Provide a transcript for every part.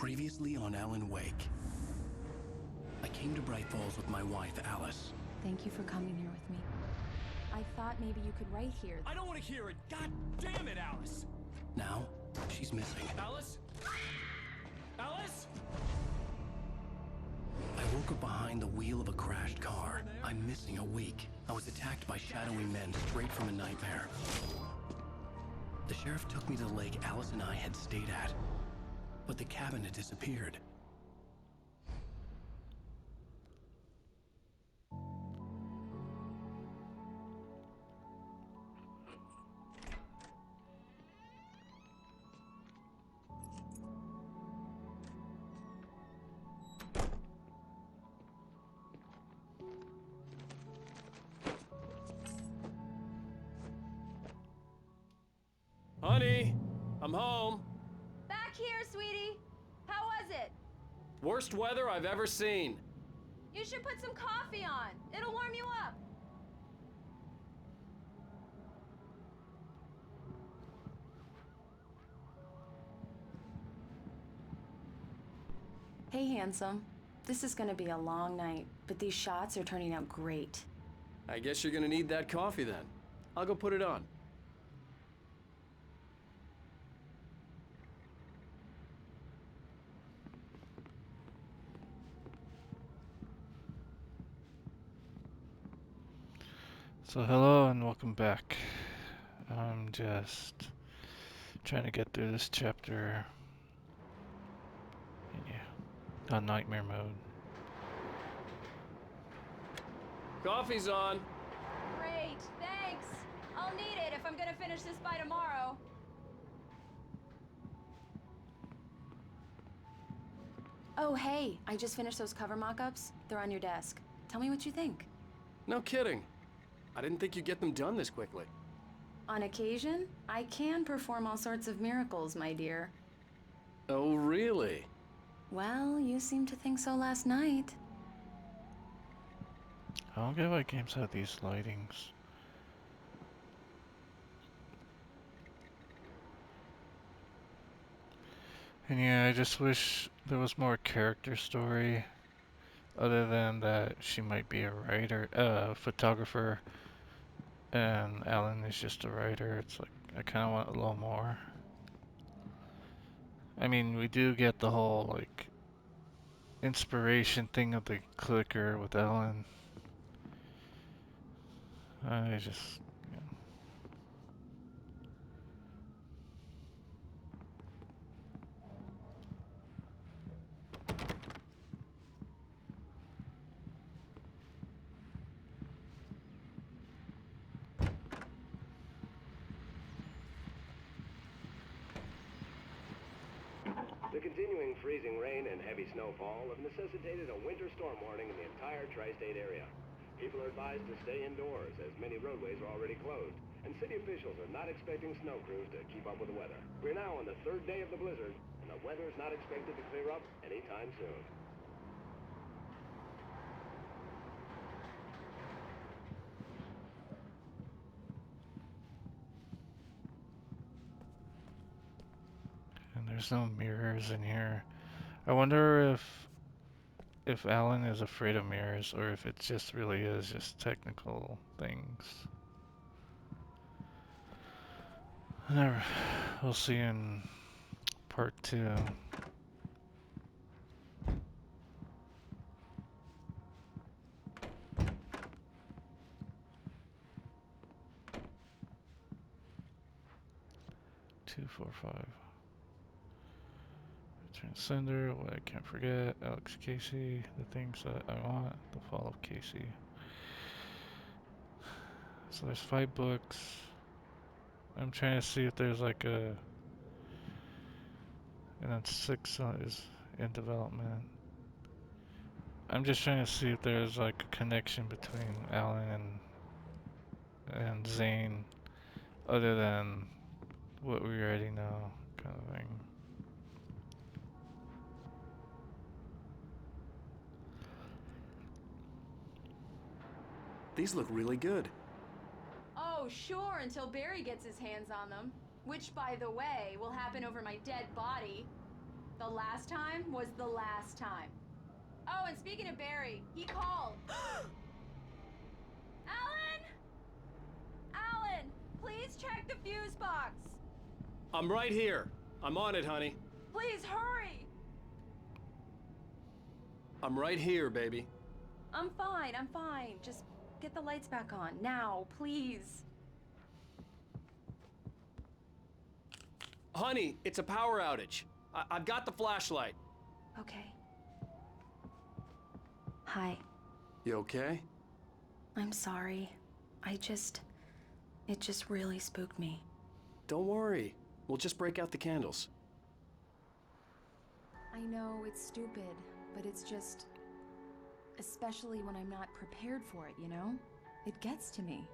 Previously on Alan Wake. I came to Bright Falls with my wife, Alice. Thank you for coming here with me. I thought maybe you could write here. I don't want to hear it! God damn it, Alice! Now, she's missing. Alice? Alice? I woke up behind the wheel of a crashed car. I'm missing a week. I was attacked by shadowy men straight from a nightmare. The sheriff took me to the lake Alice and I had stayed at, but the cabin had disappeared. Honey, I'm home. Back here, sweetie. How was it? Worst weather I've ever seen. You should put some coffee on. It'll warm you up. Hey, handsome. This is gonna be a long night, but these shots are turning out great. I guess you're gonna need that coffee then. I'll go put it on. So hello and welcome back. I'm just trying to get through this chapter. Yeah, on nightmare mode. Coffee's on. Great, thanks. I'll need it if I'm gonna finish this by tomorrow. Oh, hey, I just finished those cover mock-ups. They're on your desk. Tell me what you think. No kidding. I didn't think you'd get them done this quickly. On occasion, I can perform all sorts of miracles, my dear. Oh, really? Well, you seemed to think so last night. I don't get why games have these lightings. And yeah, I just wish there was more character story. Other than that, she might be a writer, photographer, and Alan is just a writer. It's like, I kind of want a little more. I mean, we do get the whole, like, inspiration thing of the clicker with Alan. I just, yeah. The continuing freezing rain and heavy snowfall have necessitated a winter storm warning in the entire tri-state area. People are advised to stay indoors as many roadways are already closed, and city officials are not expecting snow crews to keep up with the weather. We're now on the third day of the blizzard, and the weather is not expected to clear up anytime soon. And there's no mirrors in here. I wonder if Alan is afraid of mirrors or if it just really is just technical things. Never. We'll see in part 2. Two, four, five. Transcender, what I can't forget, Alex Casey, the things that I want, the fall of Casey. So there's 5 books. I'm trying to see if there's like a, and then 6 is in development. I'm just trying to see if there's like a connection between Alan and Zane, other than what we already know, kind of thing. These look really good. Oh, sure, until Barry gets his hands on them. Which, by the way, will happen over my dead body. The last time was the last time. Oh, and speaking of Barry, he called. Alan! Alan, please check the fuse box. I'm right here. I'm on it, honey. Please hurry. I'm right here, baby. I'm fine, I'm fine. Just get the lights back on. Now, please. Honey, it's a power outage. I've got the flashlight. Okay. Hi. You okay? I'm sorry. It just really spooked me. Don't worry. We'll just break out the candles. I know it's stupid, but it's just... especially when I'm not prepared for it, you know? It gets to me.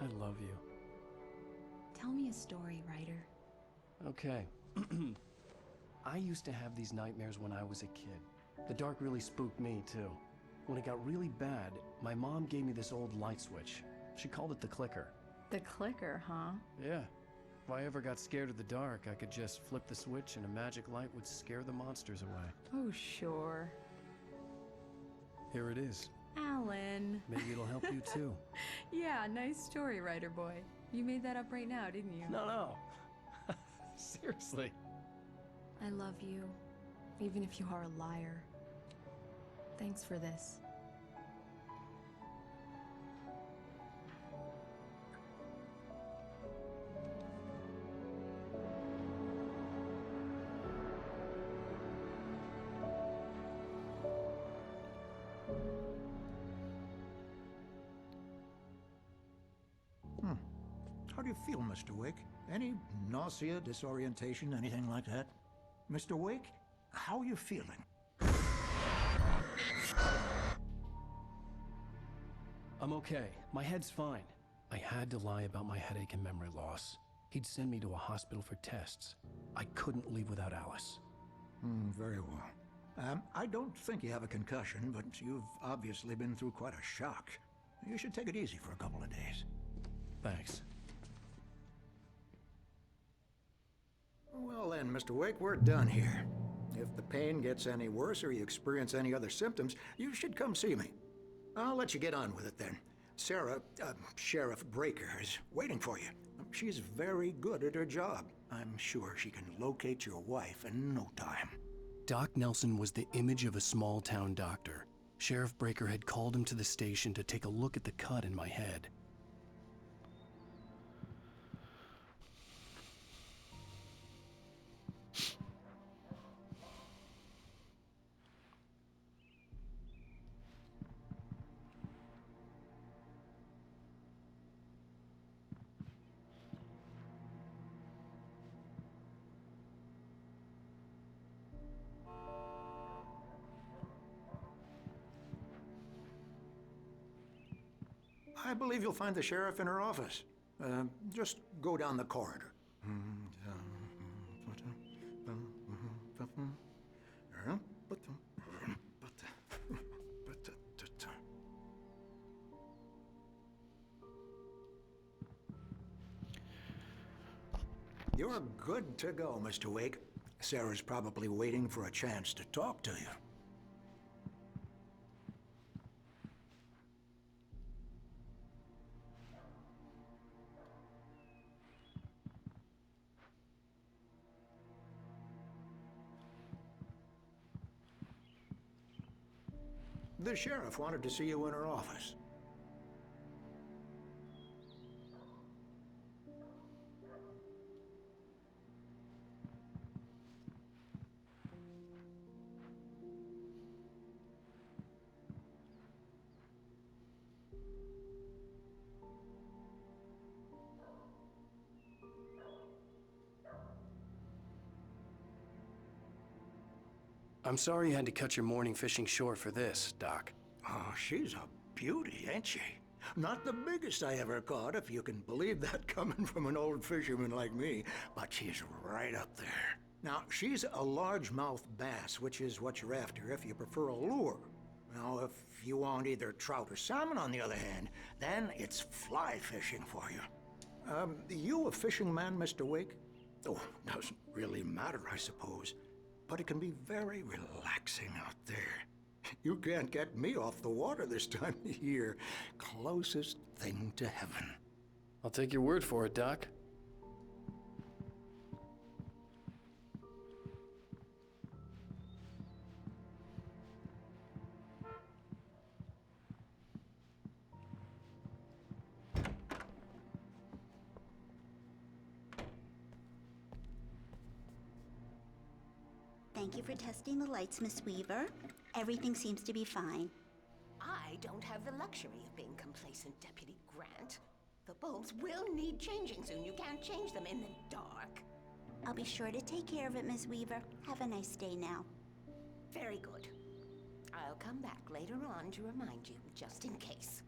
I love you. Tell me a story, writer. Okay. I used to have these nightmares when I was a kid. The dark really spooked me, too. When it got really bad, my mom gave me this old light switch. She called it the clicker. The clicker, huh? Yeah. If I ever got scared of the dark, I could just flip the switch and a magic light would scare the monsters away. Oh, sure. Here it is. Alan. Maybe it'll help you, too. Yeah, nice story, writer boy. You made that up right now, didn't you? No. Seriously. I love you, even if you are a liar. Thanks for this. How do you feel, Mr. Wake? Any nausea, disorientation, anything like that? Mr. Wake, how are you feeling? I'm okay. My head's fine. I had to lie about my headache and memory loss. He'd send me to a hospital for tests. I couldn't leave without Alice. Very well. I don't think you have a concussion, but you've obviously been through quite a shock. You should take it easy for a couple of days. Thanks. Well then, Mr. Wake, we're done here. If the pain gets any worse or you experience any other symptoms, you should come see me. I'll let you get on with it then. Sarah, Sheriff Breaker, is waiting for you. She's very good at her job. I'm sure she can locate your wife in no time. Doc Nelson was the image of a small-town doctor. Sheriff Breaker had called him to the station to take a look at the cut in my head. I believe you'll find the sheriff in her office. Just go down the corridor. You're good to go, Mr. Wake. Sarah's probably waiting for a chance to talk to you. The sheriff wanted to see you in her office. I'm sorry you had to cut your morning fishing short for this, Doc. Oh, she's a beauty, ain't she? Not the biggest I ever caught, if you can believe that coming from an old fisherman like me, but she's right up there. Now, she's a largemouth bass, which is what you're after if you prefer a lure. Now, if you want either trout or salmon, on the other hand, then it's fly fishing for you. You a fishing man, Mr. Wake? Oh, doesn't really matter, I suppose. but it can be very relaxing out there. You can't get me off the water this time of year. Closest thing to heaven. I'll take your word for it, Doc. Thank you for testing the lights, Miss Weaver. Everything seems to be fine. I don't have the luxury of being complacent, Deputy Grant. The bulbs will need changing soon. You can't change them in the dark. I'll be sure to take care of it, Miss Weaver. Have a nice day now. Very good. I'll come back later on to remind you, just in case.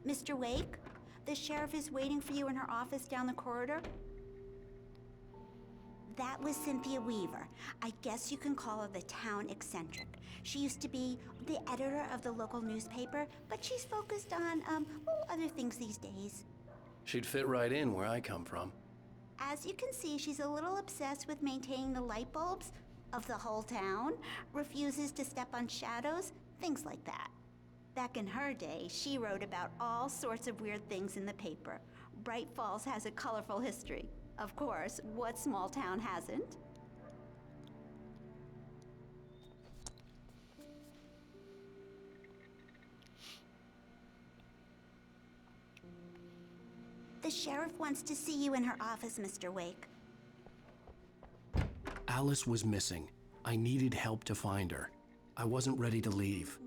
Mr. Wake, the sheriff is waiting for you in her office down the corridor. That was Cynthia Weaver. I guess you can call her the town eccentric. She used to be the editor of the local newspaper, but she's focused on, other things these days. She'd fit right in where I come from. As you can see, she's a little obsessed with maintaining the light bulbs of the whole town, refuses to step on shadows, things like that. Back in her day, she wrote about all sorts of weird things in the paper. Bright Falls has a colorful history. Of course, what small town hasn't? The sheriff wants to see you in her office, Mr. Wake. Alice was missing. I needed help to find her. I wasn't ready to leave.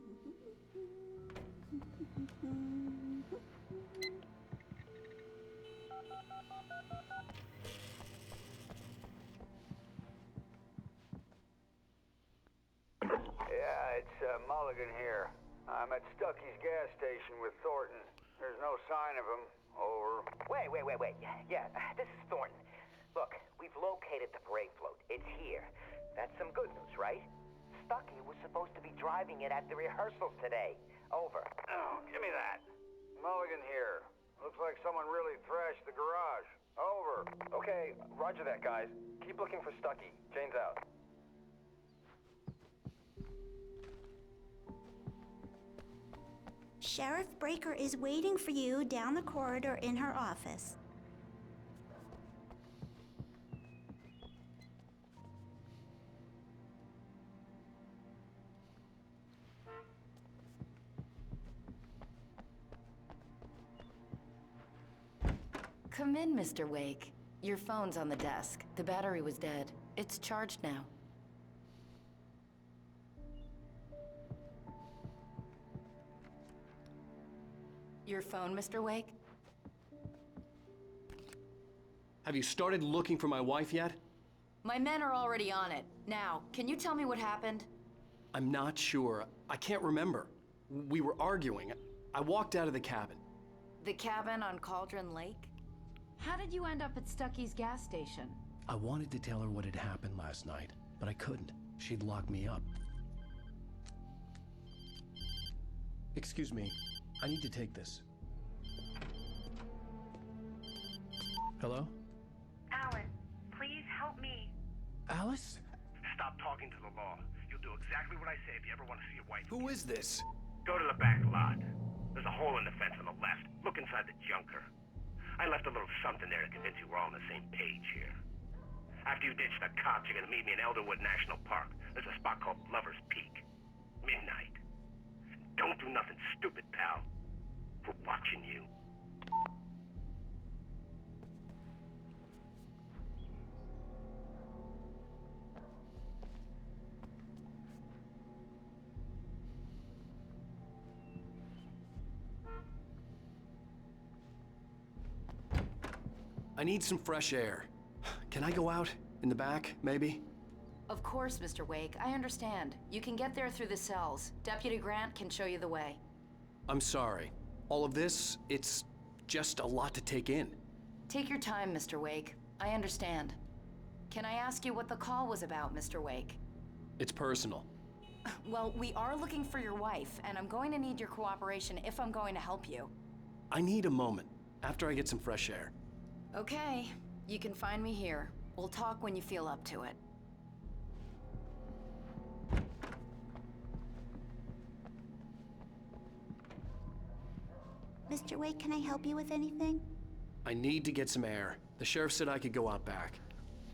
Yeah, it's Mulligan here. I'm at Stucky's gas station with Thornton. There's no sign of him. Over. Wait. Yeah, this is Thornton. Look, we've located the parade float. It's here. That's some good news, right? Stucky was supposed to be driving it at the rehearsals today. Over. Oh, give me that. Mulligan here. Looks like someone really thrashed the garage. Over. Okay, roger that, guys. Keep looking for Stucky. Jane's out. Sheriff Breaker is waiting for you down the corridor in her office. Come in, Mr. Wake. Your phone's on the desk. The battery was dead. It's charged now. Your phone, Mr. Wake? Have you started looking for my wife yet? My men are already on it. Now, can you tell me what happened? I'm not sure. I can't remember. We were arguing. I walked out of the cabin. The cabin on Cauldron Lake? How did you end up at Stucky's gas station? I wanted to tell her what had happened last night, but I couldn't. She'd locked me up. Excuse me. I need to take this. Hello? Alan, please help me. Alice? Stop talking to the law. You'll do exactly what I say if you ever want to see your wife. Who is this? Go to the back lot. There's a hole in the fence on the left. Look inside the junker. I left a little something there to convince you we're all on the same page here. After you ditch the cops, you're gonna meet me in Elderwood National Park. There's a spot called Lover's Peak. Midnight. Don't do nothing stupid, pal. We're watching you. I need some fresh air. Can I go out? In the back, maybe? Of course, Mr. Wake. I understand. You can get there through the cells. Deputy Grant can show you the way. I'm sorry. All of this, it's just a lot to take in. Take your time, Mr. Wake. I understand. Can I ask you what the call was about, Mr. Wake? It's personal. Well, we are looking for your wife, and I'm going to need your cooperation if I'm going to help you. I need a moment, after I get some fresh air. Okay, you can find me here. We'll talk when you feel up to it. Mr. Wake, can I help you with anything? I need to get some air. The sheriff said I could go out back.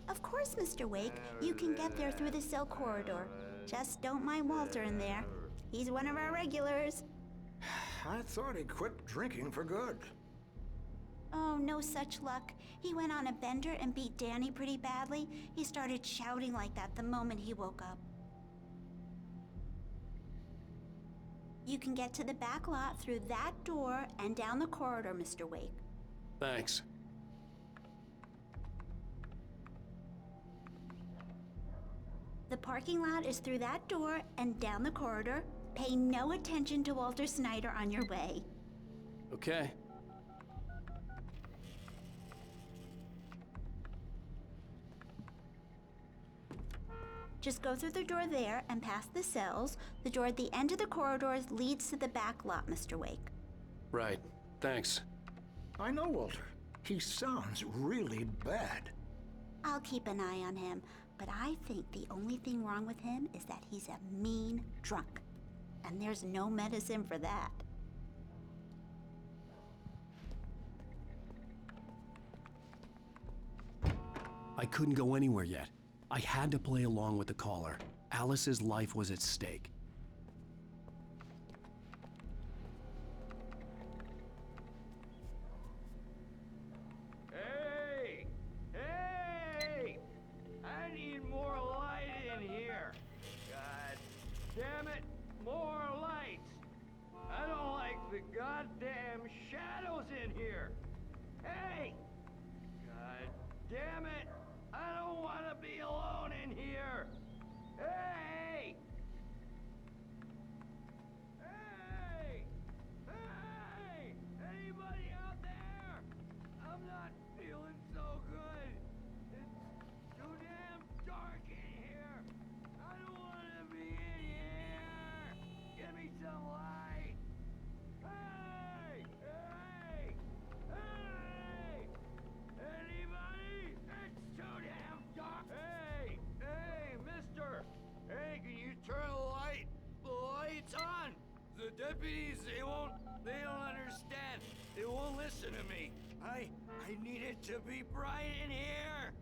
Of course, Mr. Wake. You can get there through the cell corridor. Just don't mind Walter in there. He's one of our regulars. I thought he quit drinking for good. Oh, no such luck. He went on a bender and beat Danny pretty badly. He started shouting like that the moment he woke up. You can get to the back lot through that door and down the corridor, Mr. Wake. Thanks. The parking lot is through that door and down the corridor. Pay no attention to Walter Snyder on your way. Okay. Just go through the door there and past the cells. The door at the end of the corridors leads to the back lot, Mr. Wake. Right. Thanks. I know Walter. He sounds really bad. I'll keep an eye on him, but I think the only thing wrong with him is that he's a mean drunk. And there's no medicine for that. I couldn't go anywhere yet. I had to play along with the caller. Alice's life was at stake. Hey! Hey! I need more light in here. God damn it, more lights. I don't like the goddamn shadows in here. Hey! God damn it! I don't want to be alone in here. Hey! Hey! Hey! Anybody out there? I'm not feeling so good. It's too damn dark in here. I don't want to be in here. Give me some light. Hey! Hey! Hey! Anybody? It's too damn dark. Hey! Hey, mister! Hey, can you turn the lights on? The deputies, they don't understand. They won't listen to me. I need it to be bright in here.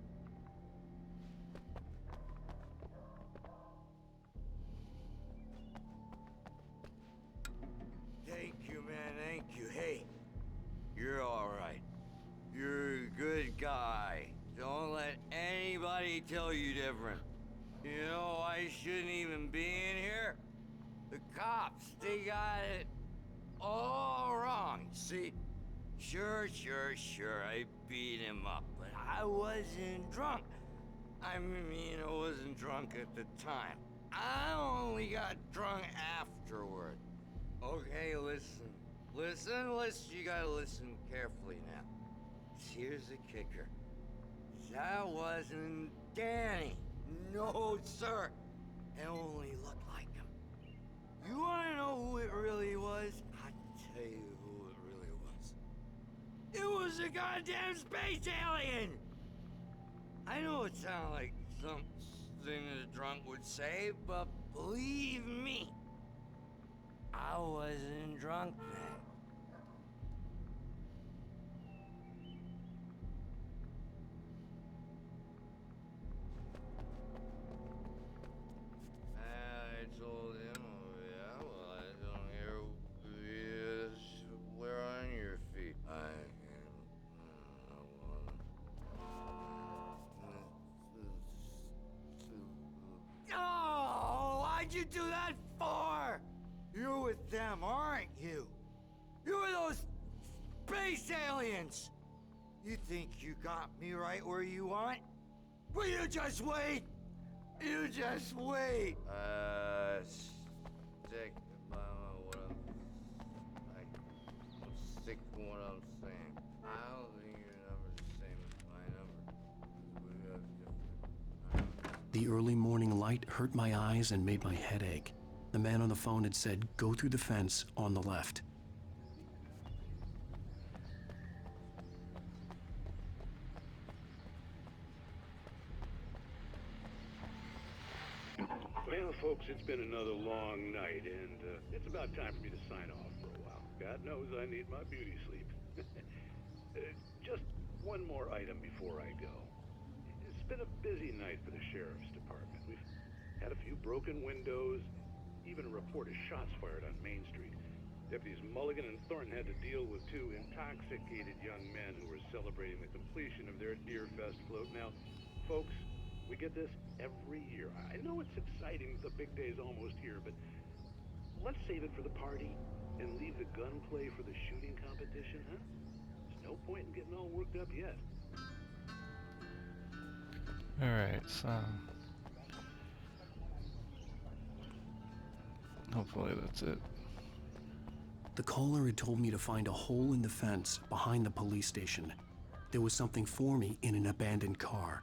Thank you, man, thank you. Hey, you're all right. You're a good guy. Don't let anybody tell you different. You know, I shouldn't even be in here. The cops, they got it all wrong. See, sure, I beat him up, but I wasn't drunk. I mean, I wasn't drunk at the time. I only got drunk afterward. Okay, listen. You gotta listen carefully now. Here's the kicker. That wasn't Danny. No, sir. It only looked like him. You wanna know who it really was? I'll tell you who it really was. It was a goddamn space alien! I know it sounds like something a drunk would say, but believe me, I wasn't drunk then. I told him, oh yeah, well, I don't hear where on your feet. Oh, why'd you do that for? You're with them, aren't you? You're those space aliens! You think you got me right where you want? Will you just wait? You just wait! Stick by what I'm stick to what I'm saying. I don't think your number's the same as my number. We have different. The early morning light hurt my eyes and made my head ache. The man on the phone had said, go through the fence on the left. Well, folks, it's been another long night, and it's about time for me to sign off for a while. God knows I need my beauty sleep. Just one more item before I go. It's been a busy night for the Sheriff's Department. We've had a few broken windows, even a report of shots fired on Main Street. Deputies Mulligan and Thornton had to deal with two intoxicated young men who were celebrating the completion of their Deerfest float. Now, folks, we get this every year. I know it's exciting that the big day's almost here, but let's save it for the party and leave the gunplay for the shooting competition, huh? There's no point in getting all worked up yet. Alright, so hopefully that's it. The caller had told me to find a hole in the fence behind the police station. There was something for me in an abandoned car.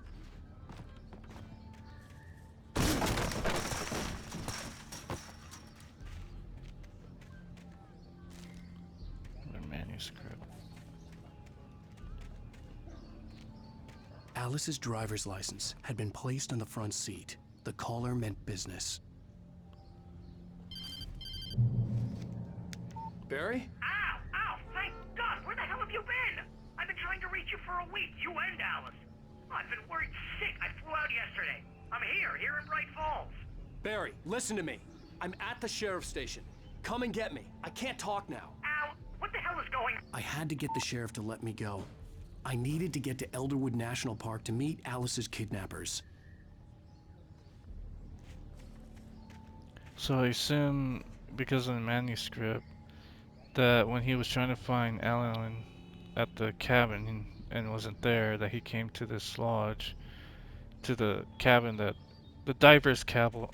Manuscript. Alice's driver's license had been placed on the front seat. The caller meant business. Barry? Ow! Ow! Thank God! Where the hell have you been? I've been trying to reach you for a week, you and Alice. I've been worried sick. I flew out yesterday. I'm here in Bright Falls. Barry, listen to me. I'm at the sheriff's station. Come and get me. I can't talk now. Ow! What the hell is going on? I had to get the sheriff to let me go. I needed to get to Elderwood National Park to meet Alice's kidnappers. So I assume, because of the manuscript, that when he was trying to find Alan at the cabin and wasn't there, that he came to this lodge, to the cabin that the diver's cabin,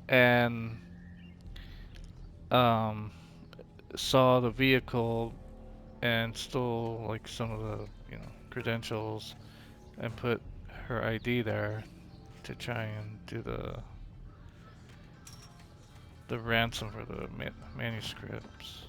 and saw the vehicle and stole like some of the credentials and put her ID there to try and do the ransom for the manuscripts.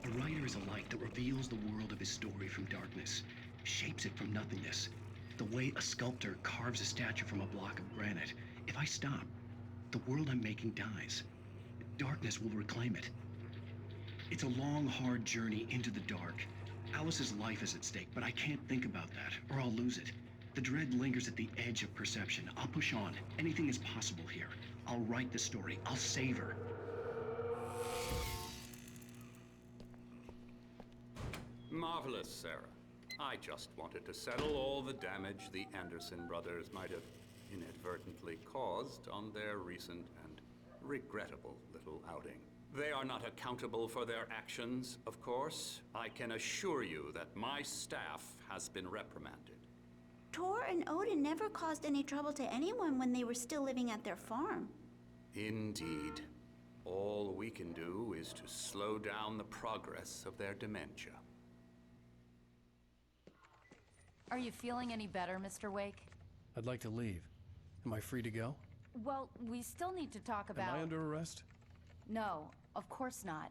A writer is a light that reveals the world of his story from darkness, shapes it from nothingness. The way a sculptor carves a statue from a block of granite. If I stop, the world I'm making dies. Darkness will reclaim it. It's a long, hard journey into the dark. Alice's life is at stake, but I can't think about that, or I'll lose it. The dread lingers at the edge of perception. I'll push on. Anything is possible here. I'll write the story. I'll save her. Marvelous, Sarah. I just wanted to settle all the damage the Anderson brothers might have inadvertently caused on their recent and regrettable little outing. They are not accountable for their actions, of course. I can assure you that my staff has been reprimanded. Tor and Odin never caused any trouble to anyone when they were still living at their farm. Indeed. All we can do is to slow down the progress of their dementia. Are you feeling any better, Mr. Wake? I'd like to leave. Am I free to go? Well, we still need to talk about... Am I under arrest? No, of course not.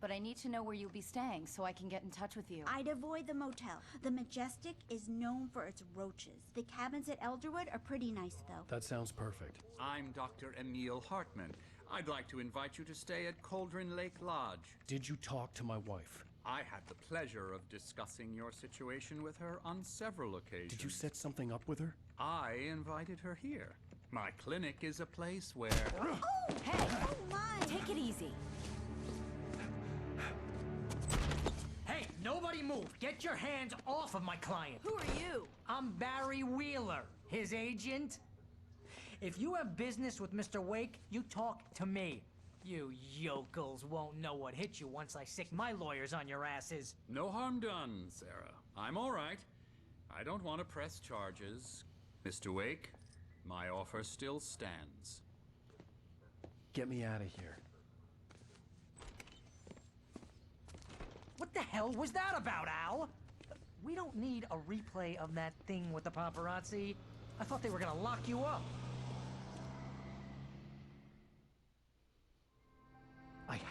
But I need to know where you'll be staying so I can get in touch with you. I'd avoid the motel. The Majestic is known for its roaches. The cabins at Elderwood are pretty nice, though. That sounds perfect. I'm Dr. Emil Hartman. I'd like to invite you to stay at Cauldron Lake Lodge. Did you talk to my wife? I had the pleasure of discussing your situation with her on several occasions. Did you set something up with her? I invited her here. My clinic is a place where... Oh, hey! Oh, my! Take it easy. Hey, nobody move! Get your hands off of my client! Who are you? I'm Barry Wheeler, his agent. If you have business with Mr. Wake, you talk to me. You yokels won't know what hit you once I sick my lawyers on your asses. No harm done, Sarah. I'm all right. I don't want to press charges. Mr. Wake, my offer still stands. Get me out of here. What the hell was that about, Al? We don't need a replay of that thing with the paparazzi. I thought they were gonna lock you up.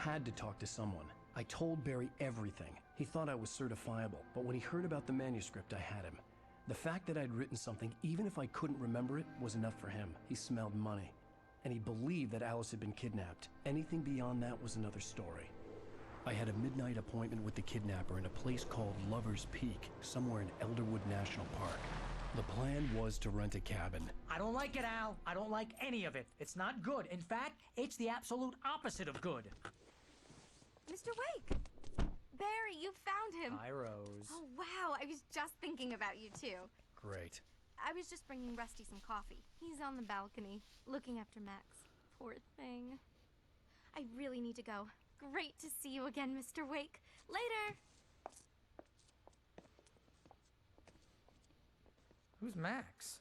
had to talk to someone. I told Barry everything. He thought I was certifiable, but when he heard about the manuscript, I had him. The fact that I'd written something, even if I couldn't remember it, was enough for him. He smelled money. And he believed that Alice had been kidnapped. Anything beyond that was another story. I had a midnight appointment with the kidnapper in a place called Lover's Peak, somewhere in Elderwood National Park. The plan was to rent a cabin. I don't like it, Al. I don't like any of it. It's not good. In fact, it's the absolute opposite of good. Mr. Wake! Barry, you found him! Hi, Rose. Oh, wow. I was just thinking about you, too. Great. I was just bringing Rusty some coffee. He's on the balcony, looking after Max. Poor thing. I really need to go. Great to see you again, Mr. Wake. Later! Who's Max?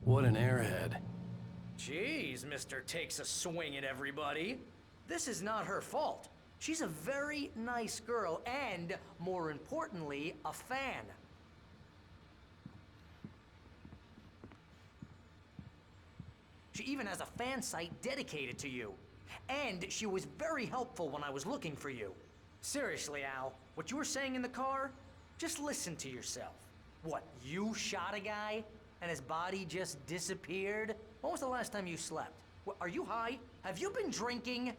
What an airhead. Jeez, Mr. Takes a swing at everybody. This is not her fault. She's a very nice girl and, more importantly, a fan. She even has a fan site dedicated to you. And she was very helpful when I was looking for you. Seriously, Al, what you were saying in the car, just listen to yourself. What, you shot a guy and his body just disappeared? When was the last time you slept? What, are you high? Have you been drinking?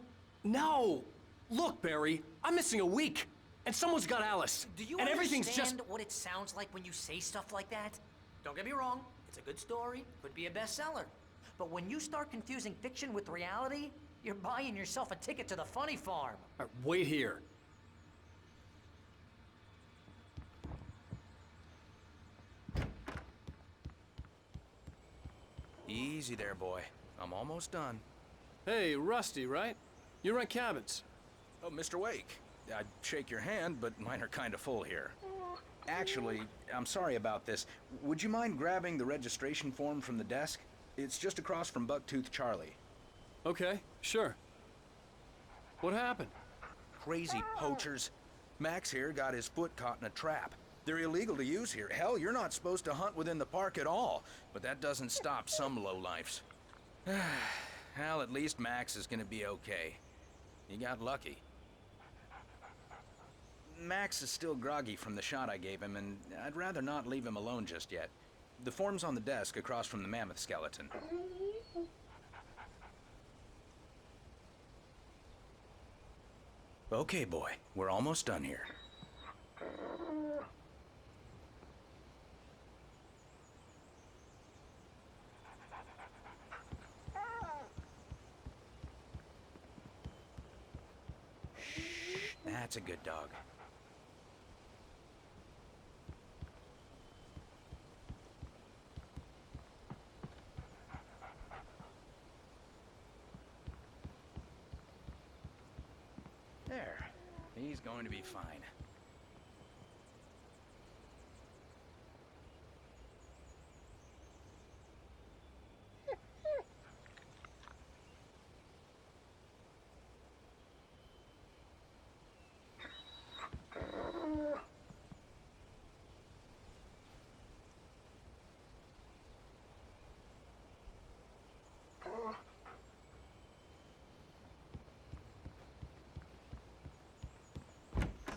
No! Look, Barry, I'm missing a week. And someone's got Alice. Do you and everything's understand just... what it sounds like when you say stuff like that? Don't get me wrong, it's a good story, could be a bestseller. But when you start confusing fiction with reality, you're buying yourself a ticket to the funny farm. All right, wait here. Easy there, boy. I'm almost done. Hey, Rusty, right? You rent cabins. Oh, Mr. Wake. I'd shake your hand, but mine are kind of full here. Actually, I'm sorry about this. Would you mind grabbing the registration form from the desk? It's just across from Bucktooth Charlie. Okay, sure. What happened? Crazy poachers. Max here got his foot caught in a trap. They're illegal to use here. Hell, you're not supposed to hunt within the park at all. But that doesn't stop some lowlifes. Well, at least Max is gonna be okay. He got lucky. Max is still groggy from the shot I gave him, and I'd rather not leave him alone just yet. The form's on the desk across from the mammoth skeleton. Okay, boy. We're almost done here. That's a good dog. There. He's going to be fine.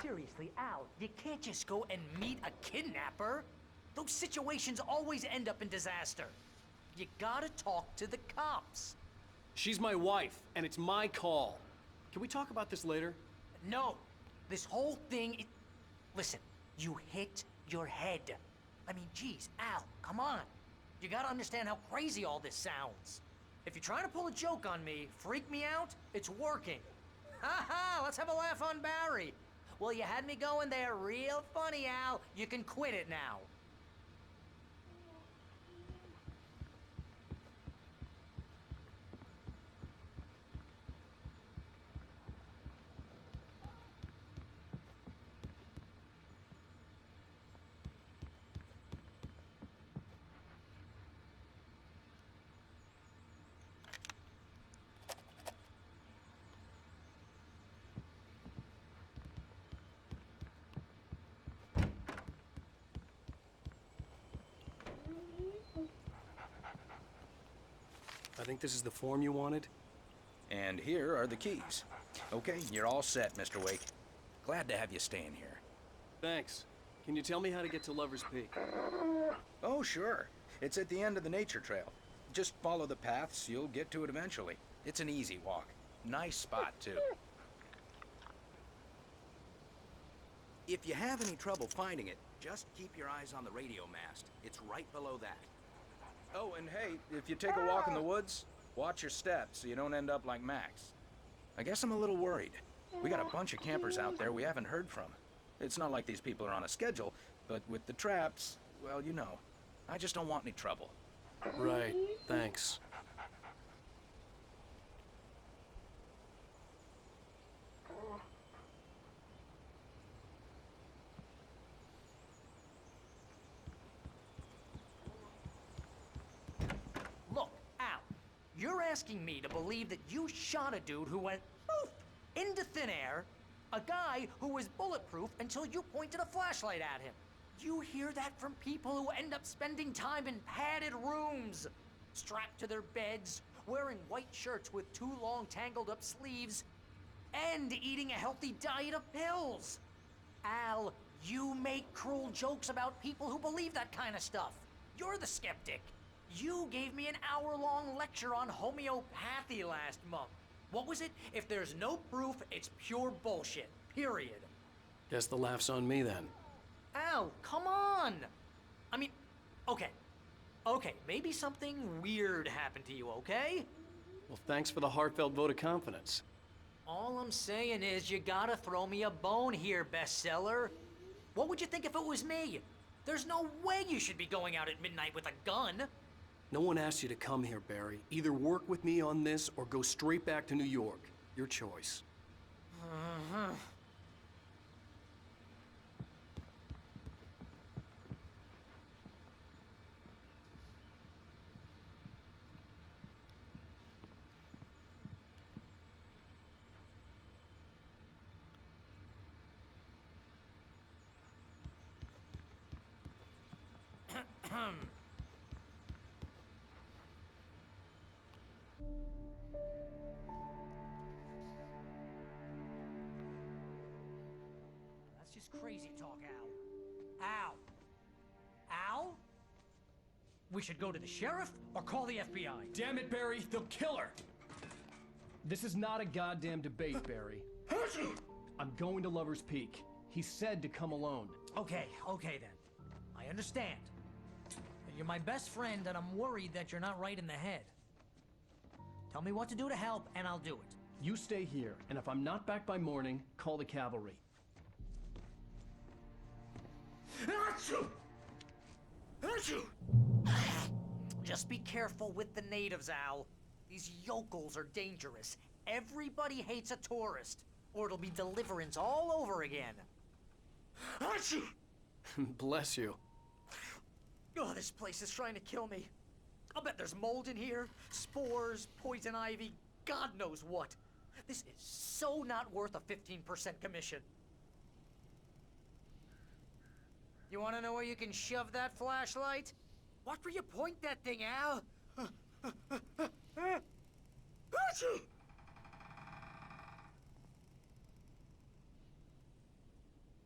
Seriously, Al, you can't just go and meet a kidnapper. Those situations always end up in disaster. You gotta talk to the cops. She's my wife, and it's my call. Can we talk about this later? No, this whole thing, listen, you hit your head. I mean, geez, Al, come on. You gotta understand how crazy all this sounds. If you're trying to pull a joke on me, freak me out, it's working. Ha ha, let's have a laugh on Barry. Well, you had me going there real funny, Al. You can quit it now. I think this is the form you wanted. And here are the keys. Okay, you're all set, Mr. Wake. Glad to have you staying here. Thanks. Can you tell me how to get to Lover's Peak? Oh, sure. It's at the end of the nature trail. Just follow the paths, you'll get to it eventually. It's an easy walk. Nice spot, too. If you have any trouble finding it, just keep your eyes on the radio mast. It's right below that. Oh, and hey, if you take a walk in the woods, watch your steps so you don't end up like Max. I guess I'm a little worried. We got a bunch of campers out there we haven't heard from. It's not like these people are on a schedule, but with the traps, well, you know. I just don't want any trouble. Right, thanks. Look, Al, you're asking me to believe that you shot a dude who went poof into thin air, a guy who was bulletproof until you pointed a flashlight at him. You hear that from people who end up spending time in padded rooms, strapped to their beds, wearing white shirts with too long tangled up sleeves, and eating a healthy diet of pills. Al, you make cruel jokes about people who believe that kind of stuff. You're the skeptic. You gave me an hour-long lecture on homeopathy last month. What was it? If there's no proof, it's pure bullshit. Period. Guess the laugh's on me then. Al, come on! I mean, okay. Okay, maybe something weird happened to you, okay? Well, thanks for the heartfelt vote of confidence. All I'm saying is you gotta throw me a bone here, bestseller. What would you think if it was me? There's no way you should be going out at midnight with a gun. No one asked you to come here, Barry. Either work with me on this or go straight back to New York. Your choice. That's just crazy talk, Al. Al? Al? We should go to the sheriff or call the FBI. Damn it, Barry, they'll kill her! This is not a goddamn debate, Barry. I'm going to Lover's Peak. He said to come alone. Okay then. I understand. You're my best friend and I'm worried that you're not right in the head. Tell me what to do to help and I'll do it. You stay here, and if I'm not back by morning, call the cavalry. Just be careful with the natives, Al. These yokels are dangerous. Everybody hates a tourist, or it'll be Deliverance all over again. Bless you. Oh, this place is trying to kill me. I'll bet there's mold in here, spores, poison ivy, God knows what. This is so not worth a 15% commission. You want to know where you can shove that flashlight? Watch where you point that thing, Al.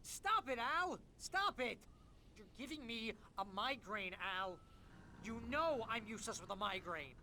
Stop it, Al! Stop it! You're giving me a migraine, Al. You know I'm useless with a migraine.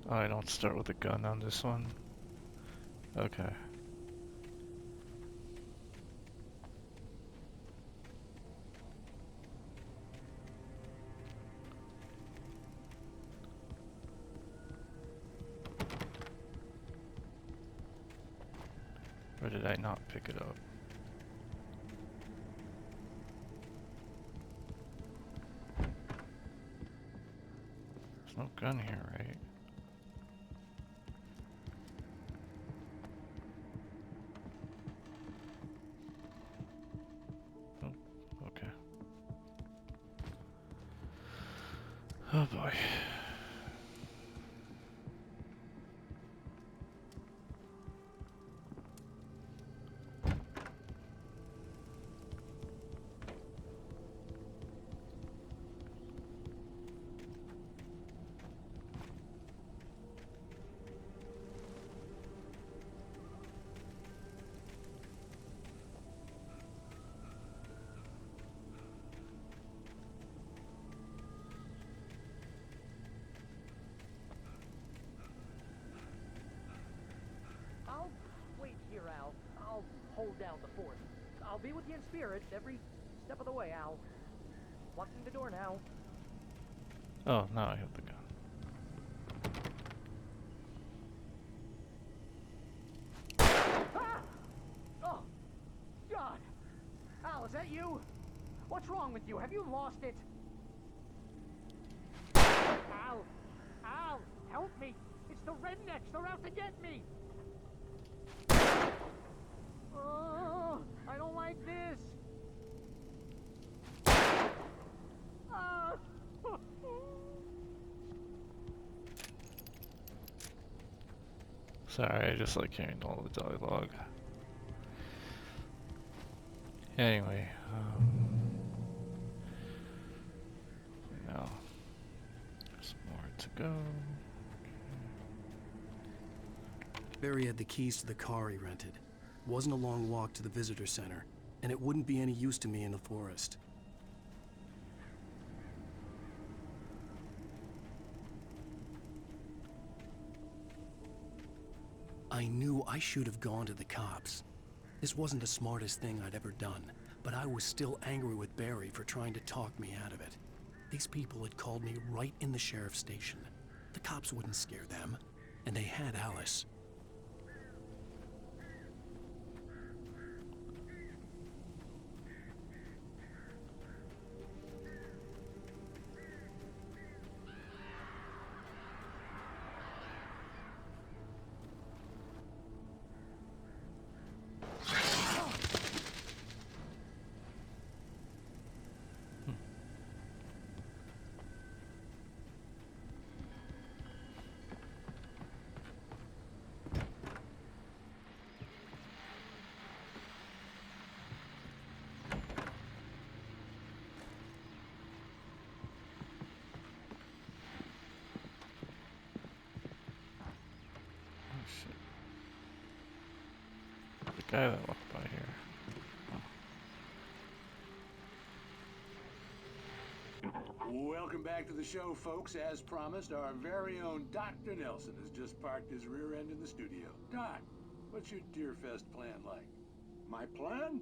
Oh, I don't start with a gun on this one. Okay. Or did I not pick it up? There's no gun here, right? Oh, okay. Oh boy. I'll wait here, Al. I'll hold down the fort. I'll be with you in spirit every step of the way, Al. Locking the door now. Oh, now I have the gun. Ah! Oh, God! Al, is that you? What's wrong with you? Have you lost it? Al! Al! Help me! It's the rednecks! They're out to get me! Oh, I don't like this! Ah! Sorry, I just like hearing all the dialogue. Anyway, now there's more to go. Barry had the keys to the car he rented. Wasn't a long walk to the visitor center, and it wouldn't be any use to me in the forest. I knew I should have gone to the cops. This wasn't the smartest thing I'd ever done, but I was still angry with Barry for trying to talk me out of it. These people had called me right in the sheriff's station. The cops wouldn't scare them, and they had Alice. The guy that walked by here. Welcome back to the show, folks. As promised, our very own Dr. Nelson has just parked his rear end in the studio. Doc, what's your Deerfest plan like? My plan?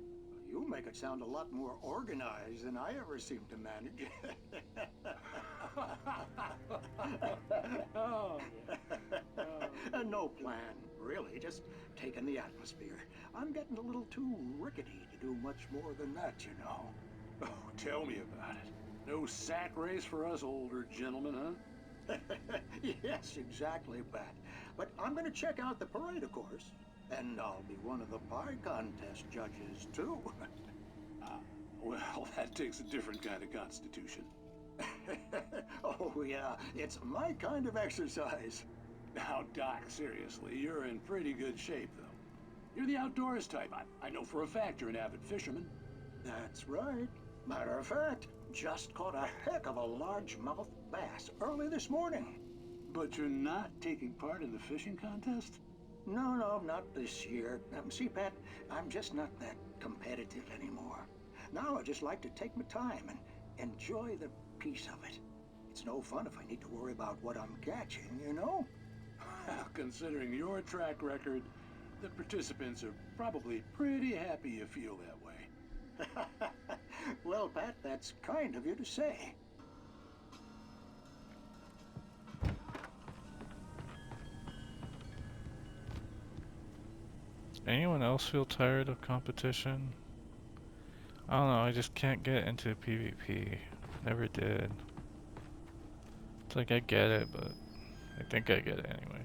You make it sound a lot more organized than I ever seem to manage. No plan, really. Just taking the atmosphere. I'm getting a little too rickety to do much more than that, you know. Oh, tell me about it. No sack race for us older gentlemen, huh? Yes, exactly, Pat. But I'm going to check out the parade, of course. And I'll be one of the pie contest judges, too. Well, that takes a different kind of constitution. Oh, yeah. It's my kind of exercise. Now, Doc, seriously, you're in pretty good shape, though. You're the outdoors type. I know for a fact you're an avid fisherman. That's right. Matter of fact, just caught a heck of a largemouth bass early this morning. But you're not taking part in the fishing contest? No, not this year. See, Pat, I'm just not that competitive anymore. Now I just like to take my time and enjoy the peace of it. It's no fun if I need to worry about what I'm catching, you know? Well, considering your track record, the participants are probably pretty happy you feel that way. Well, Pat, that's kind of you to say. Anyone else feel tired of competition? I don't know, I just can't get into PvP. Never did. It's like I get it, but I think I get it anyway.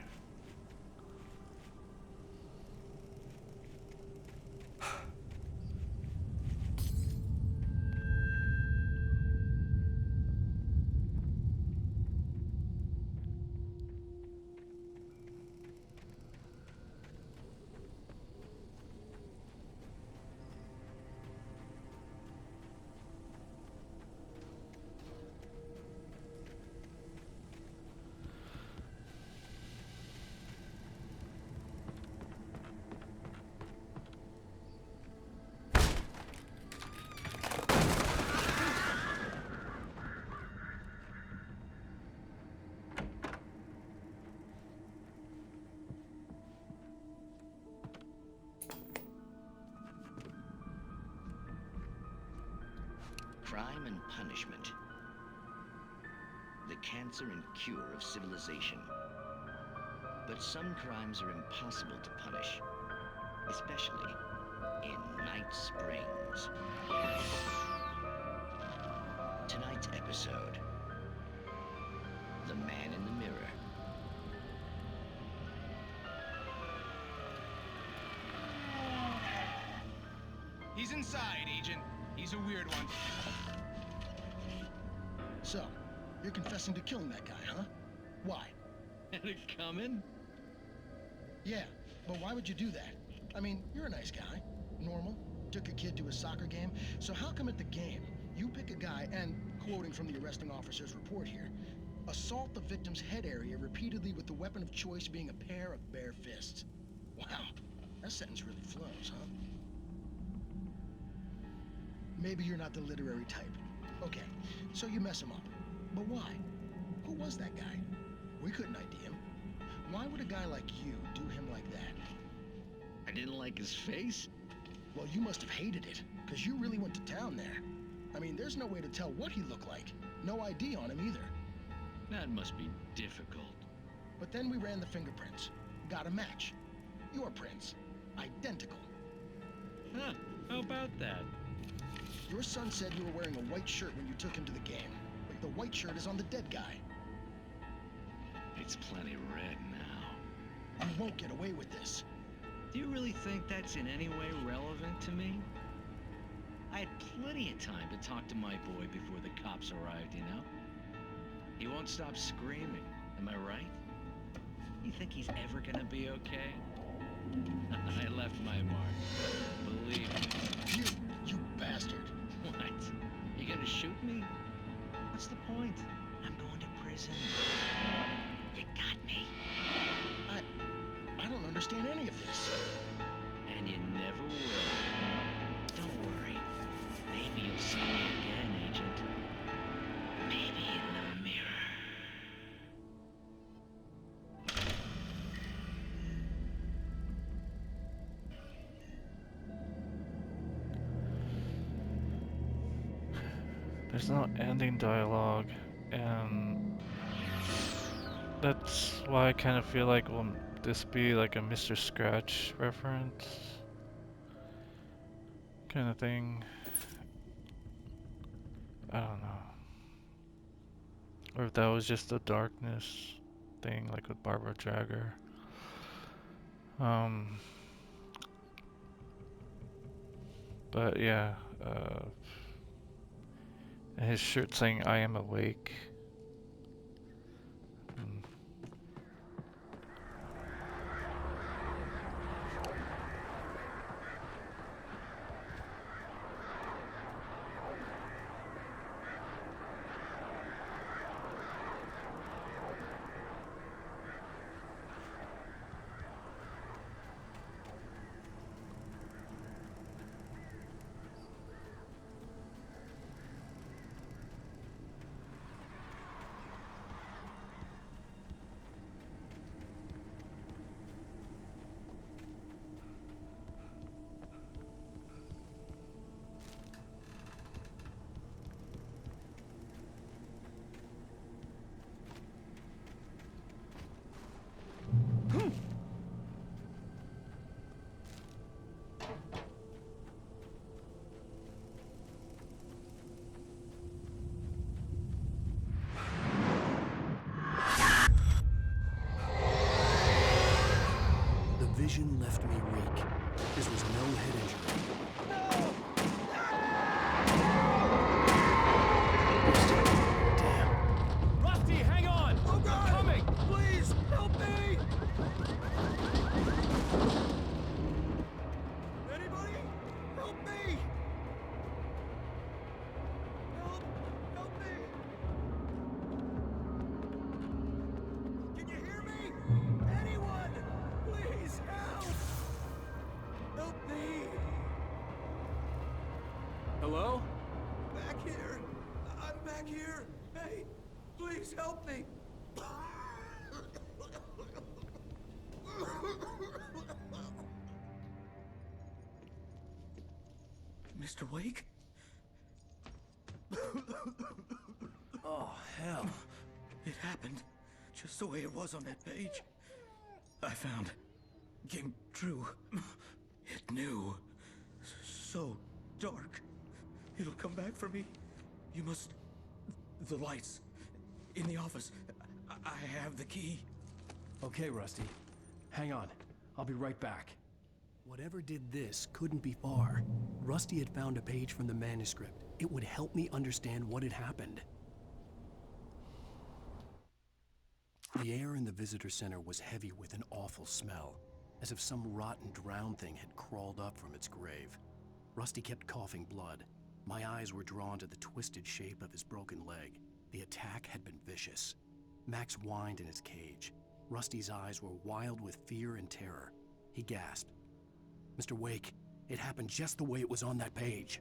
Crime and punishment. The cancer and cure of civilization. But some crimes are impossible to punish, especially in Night Springs. Tonight's episode, The Man in the Mirror. He's inside, Agent. He's a weird one. So, you're confessing to killing that guy, huh? Why? Had it coming? Yeah, but why would you do that? I mean, you're a nice guy. Normal. Took a kid to a soccer game. So how come at the game, you pick a guy and, quoting from the arresting officer's report here, assault the victim's head area repeatedly with the weapon of choice being a pair of bare fists? Wow, that sentence really flows, huh? Maybe you're not the literary type. Okay, so you mess him up. But why? Who was that guy? We couldn't ID him. Why would a guy like you do him like that? I didn't like his face? Well, you must have hated it, because you really went to town there. I mean, there's no way to tell what he looked like. No ID on him either. That must be difficult. But then we ran the fingerprints. Got a match. Your prints. Identical. Huh, how about that? Your son said you were wearing a white shirt when you took him to the game. But the white shirt is on the dead guy. It's plenty red now. You won't get away with this. Do you really think that's in any way relevant to me? I had plenty of time to talk to my boy before the cops arrived, you know? He won't stop screaming, am I right? You think he's ever gonna be okay? I left my mark. Believe me. You bastard. What? You gonna shoot me? What's the point? I'm going to prison. You got me. I don't understand any of this. And you never will. Don't worry. Maybe you'll see me again, Agent. Maybe in the mirror. There's no ending dialogue, and that's why I kind of feel like, will this be like a Mr. Scratch reference kind of thing? I don't know. Or if that was just a darkness thing, like with Barbara Jagger. But yeah, his shirt saying "I am awake." vision left me weak. This was no head injury. Damn. Rusty, hang on! Oh, God! I'm coming! Please, help me! Anybody? Help me! Help me! Can you hear me? Anyone? Please, help! Help me! Hello? Back here! I'm back here! Hey, please help me! Mr. Wake? Oh, hell. It happened just the way it was on that page. I found. Came true. It knew. So dark. It'll come back for me. You must... The lights. In the office. I have the key. Okay, Rusty. Hang on. I'll be right back. Whatever did this couldn't be far. Rusty had found a page from the manuscript. It would help me understand what had happened. The air in the visitor center was heavy with an awful smell, as if some rotten drowned thing had crawled up from its grave. Rusty kept coughing blood. My eyes were drawn to the twisted shape of his broken leg. The attack had been vicious. Max whined in his cage. Rusty's eyes were wild with fear and terror. He gasped. Mr. Wake, it happened just the way it was on that page.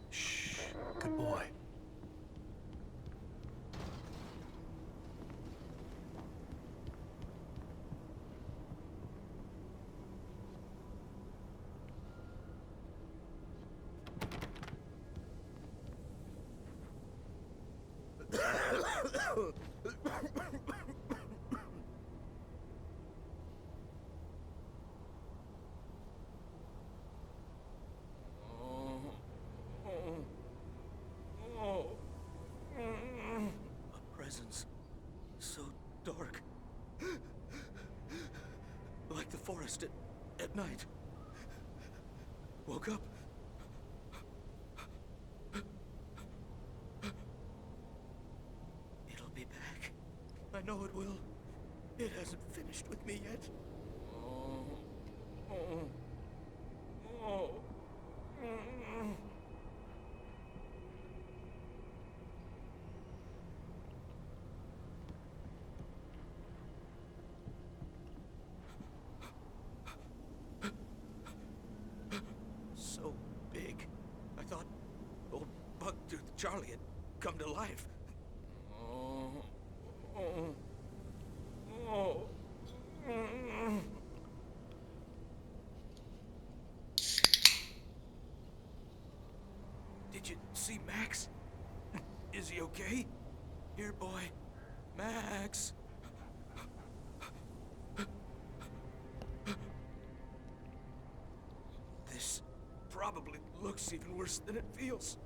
Shh, good boy. A presence so dark. Like the forest at night. Woke up. It'll be back. I know it will. It hasn't finished with me yet. So big. I thought old Bucktooth Charlie had come to life. Did you see Max? Is he okay? Here, boy. Max. This probably looks even worse than it feels.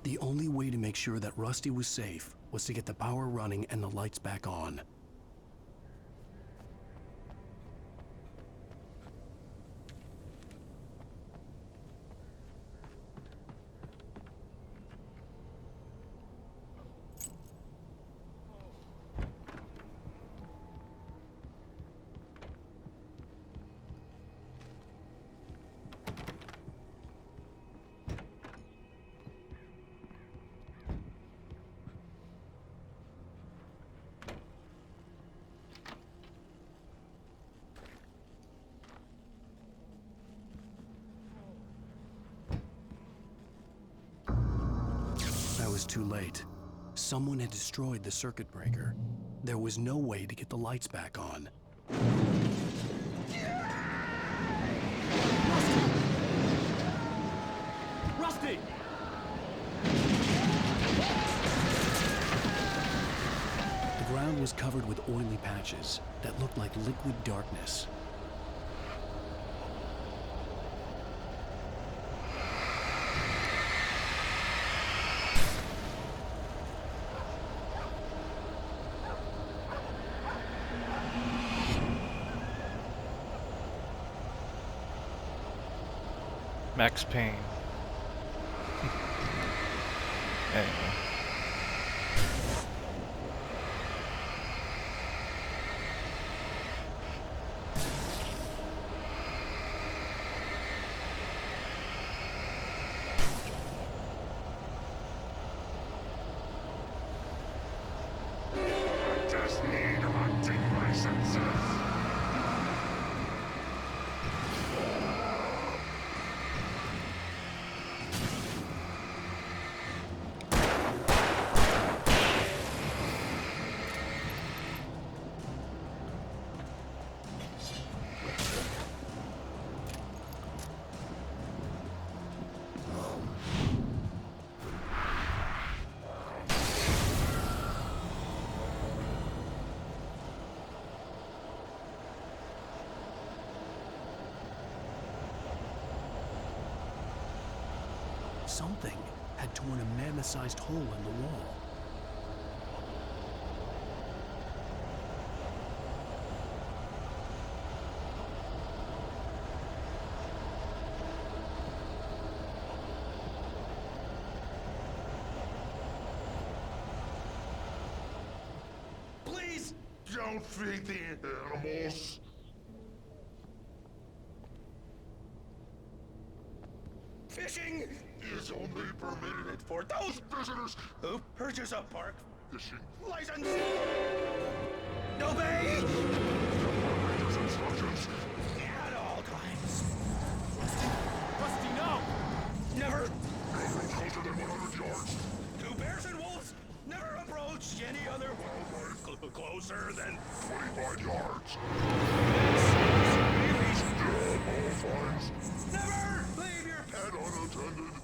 The only way to make sure that Rusty was safe was to get the power running and the lights back on. was too late. Someone had destroyed the circuit breaker. There was no way to get the lights back on. Rusty! The ground was covered with oily patches that looked like liquid darkness. Max Payne. Anyway. I just need hunting licenses. Something had torn a mammoth-sized hole in the wall. Please don't feed the animals. Fishing is only permitted for those visitors who purchase a park fishing license. Obey! Ranger's instructions. At all times. Rusty, no! Never. No approach closer than 100 yards. To bears and wolves, never approach any other wildlife closer than 25 yards. Release. Dead all fines. Never leave your pet And unattended.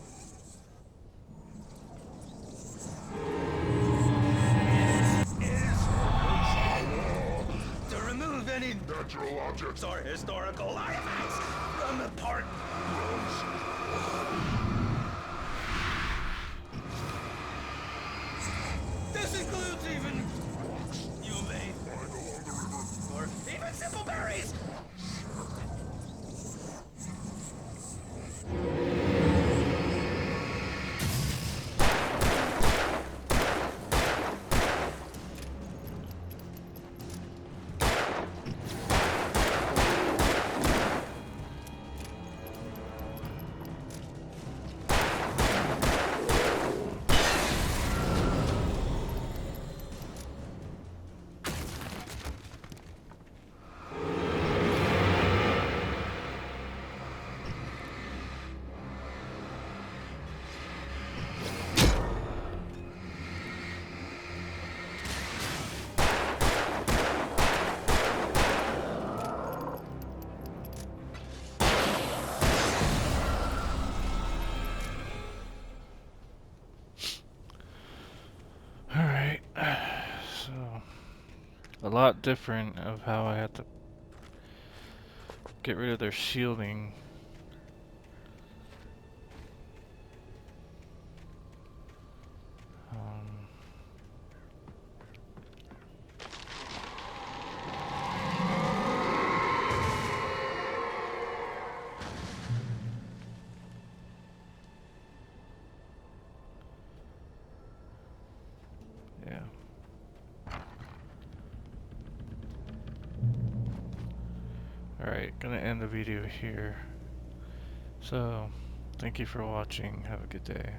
To remove any natural objects or historical artifacts from the park. This includes even rocks you may find along the river, or even simple berries. Alright, so a lot different of how I had to get rid of their shielding. Yeah. Alright, gonna end the video here. So, thank you for watching. Have a good day.